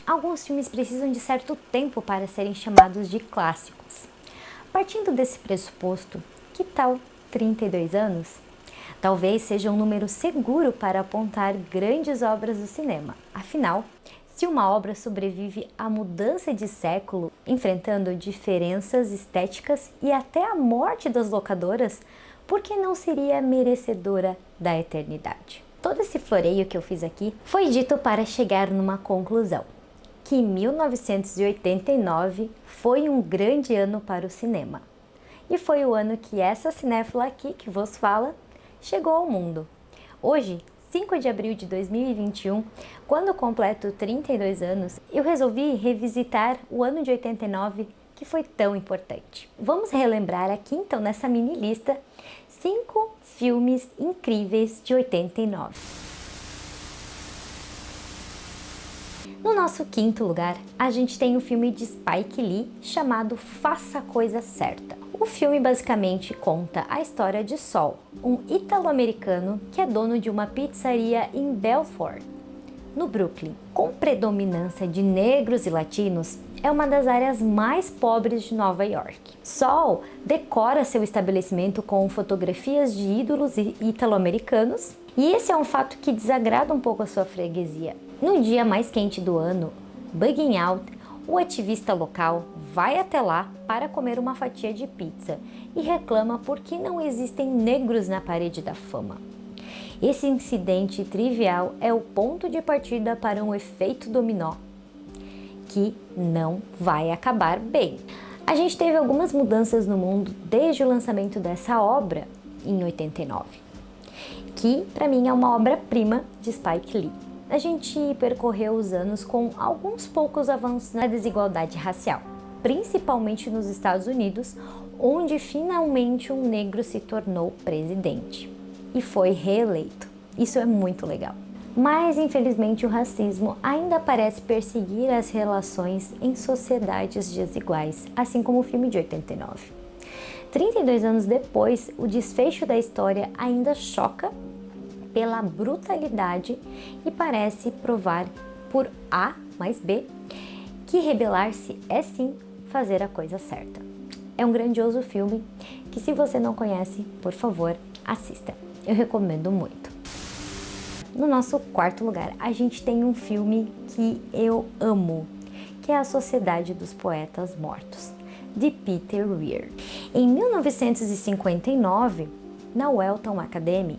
alguns filmes precisam de certo tempo para serem chamados de clássicos. Partindo desse pressuposto, que tal 32 anos? Talvez seja um número seguro para apontar grandes obras do cinema. Afinal, se uma obra sobrevive à mudança de século, enfrentando diferenças estéticas e até a morte das locadoras, por que não seria merecedora da eternidade? Todo esse floreio que eu fiz aqui foi dito para chegar numa conclusão, que 1989 foi um grande ano para o cinema. E foi o ano que essa cinéfila aqui que vos fala chegou ao mundo. Hoje, 5 de abril de 2021, quando completo 32 anos, eu resolvi revisitar o ano de 89 que foi tão importante. Vamos relembrar aqui então nessa mini lista 5 filmes incríveis de 89. No nosso quinto lugar, a gente tem o filme de Spike Lee chamado Faça a Coisa Certa. O filme basicamente conta a história de Sol, um ítalo-americano que é dono de uma pizzaria em Belfort, no Brooklyn. Com predominância de negros e latinos, é uma das áreas mais pobres de Nova York. Sol decora seu estabelecimento com fotografias de ídolos ítalo-americanos, e esse é um fato que desagrada um pouco a sua freguesia. No dia mais quente do ano, bugging out, o ativista local vai até lá para comer uma fatia de pizza e reclama porque não existem negros na parede da fama. Esse incidente trivial é o ponto de partida para um efeito dominó que não vai acabar bem. A gente teve algumas mudanças no mundo desde o lançamento dessa obra em 89, que para mim é uma obra-prima de Spike Lee. A gente percorreu os anos com alguns poucos avanços na desigualdade racial, principalmente nos Estados Unidos, onde finalmente um negro se tornou presidente e foi reeleito. Isso é muito legal. Mas, infelizmente, o racismo ainda parece perseguir as relações em sociedades desiguais, assim como o filme de 89. 32 anos depois, o desfecho da história ainda choca pela brutalidade e parece provar por A mais B que rebelar-se é sim fazer a coisa certa. É um grandioso filme que, se você não conhece, por favor, assista. Eu recomendo muito. No nosso quarto lugar, a gente tem um filme que eu amo, que é A Sociedade dos Poetas Mortos, de Peter Weir. Em 1959, na Welton Academy,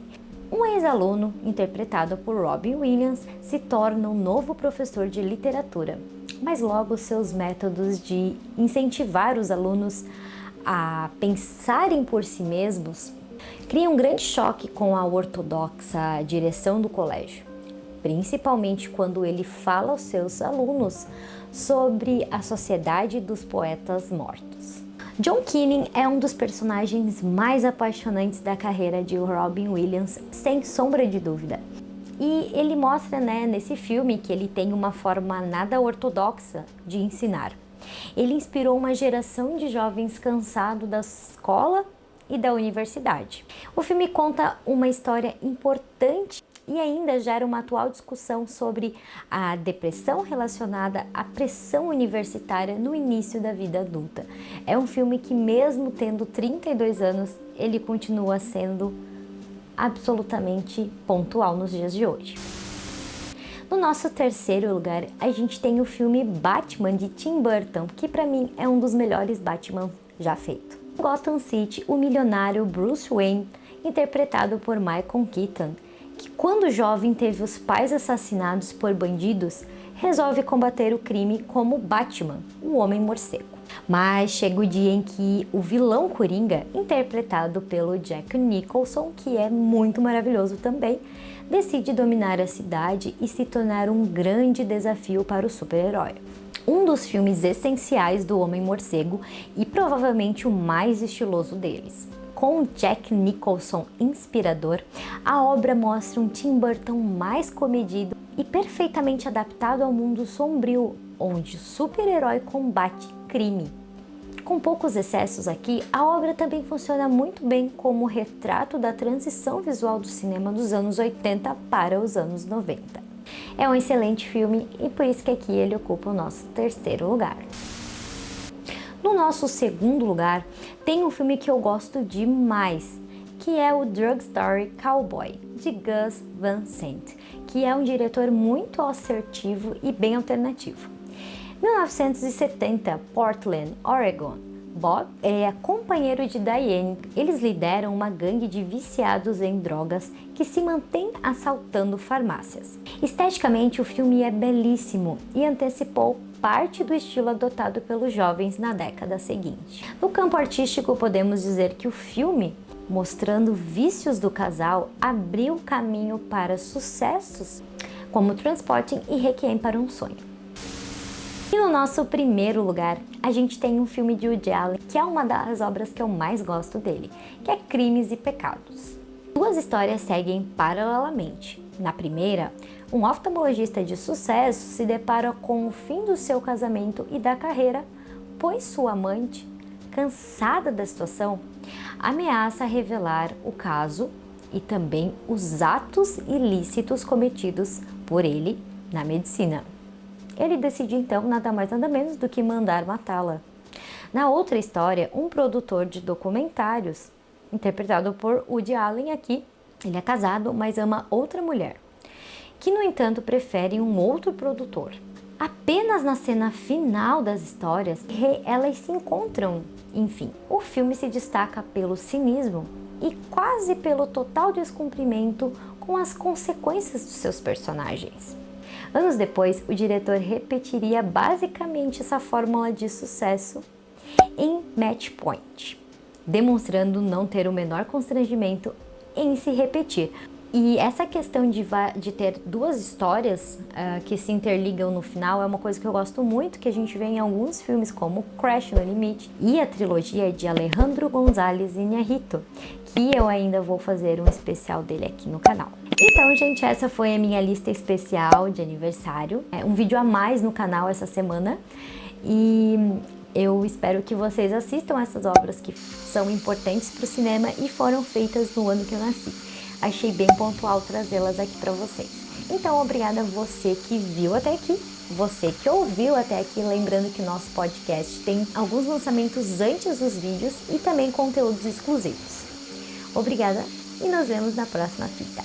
um ex-aluno, interpretado por Robin Williams, se torna um novo professor de literatura, mas logo seus métodos de incentivar os alunos a pensarem por si mesmos criam um grande choque com a ortodoxa direção do colégio, principalmente quando ele fala aos seus alunos sobre a Sociedade dos Poetas Mortos. John Keane é um dos personagens mais apaixonantes da carreira de Robin Williams, sem sombra de dúvida. E ele mostra, nesse filme que ele tem uma forma nada ortodoxa de ensinar. Ele inspirou uma geração de jovens cansados da escola e da universidade. O filme conta uma história importante e ainda gera uma atual discussão sobre a depressão relacionada à pressão universitária no início da vida adulta. É um filme que, mesmo tendo 32 anos, ele continua sendo absolutamente pontual nos dias de hoje. No nosso terceiro lugar, a gente tem o filme Batman de Tim Burton, que para mim é um dos melhores Batman já feito. Gotham City, o milionário Bruce Wayne, interpretado por Michael Keaton, que quando jovem teve os pais assassinados por bandidos, resolve combater o crime como Batman, o Homem-Morcego. Mas chega o dia em que o vilão Coringa, interpretado pelo Jack Nicholson, que é muito maravilhoso também, decide dominar a cidade e se tornar um grande desafio para o super-herói. Um dos filmes essenciais do Homem-Morcego e provavelmente o mais estiloso deles. Com Jack Nicholson inspirador, a obra mostra um Tim Burton mais comedido e perfeitamente adaptado ao mundo sombrio, onde o super-herói combate crime. Com poucos excessos aqui, a obra também funciona muito bem como retrato da transição visual do cinema dos anos 80 para os anos 90. É um excelente filme e por isso que aqui ele ocupa o nosso terceiro lugar. No nosso segundo lugar, tem um filme que eu gosto demais, que é o Drugstore Cowboy, de Gus Van Sant, que é um diretor muito assertivo e bem alternativo. 1970, Portland, Oregon. Bob é companheiro de Diane. Eles lideram uma gangue de viciados em drogas que se mantém assaltando farmácias. Esteticamente, o filme é belíssimo e antecipou parte do estilo adotado pelos jovens na década seguinte. No campo artístico, podemos dizer que o filme, mostrando vícios do casal, abriu caminho para sucessos como Transporting e Requiem para um Sonho. E no nosso primeiro lugar, a gente tem um filme de Woody Allen, que é uma das obras que eu mais gosto dele, que é Crimes e Pecados. Duas histórias seguem paralelamente. Na primeira, um oftalmologista de sucesso se depara com o fim do seu casamento e da carreira, pois sua amante, cansada da situação, ameaça revelar o caso e também os atos ilícitos cometidos por ele na medicina. Ele decide então nada mais nada menos do que mandar matá-la. Na outra história, um produtor de documentários, interpretado por Woody Allen aqui, ele é casado, mas ama outra mulher, que no entanto prefere um outro produtor. Apenas na cena final das histórias, elas se encontram, enfim. O filme se destaca pelo cinismo e quase pelo total descumprimento com as consequências dos seus personagens. Anos depois, o diretor repetiria basicamente essa fórmula de sucesso em Match Point, demonstrando não ter o menor constrangimento em se repetir. E essa questão de ter duas histórias que se interligam no final é uma coisa que eu gosto muito, que a gente vê em alguns filmes como Crash no Limite e a trilogia de Alejandro González Iñárritu, que eu ainda vou fazer um especial dele aqui no canal. Então, gente, essa foi a minha lista especial de aniversário. É um vídeo a mais no canal essa semana e eu espero que vocês assistam essas obras que são importantes para o cinema e foram feitas no ano que eu nasci. Achei bem pontual trazê-las aqui para vocês. Então, obrigada a você que viu até aqui, você que ouviu até aqui, lembrando que o nosso podcast tem alguns lançamentos antes dos vídeos e também conteúdos exclusivos. Obrigada e nos vemos na próxima fita.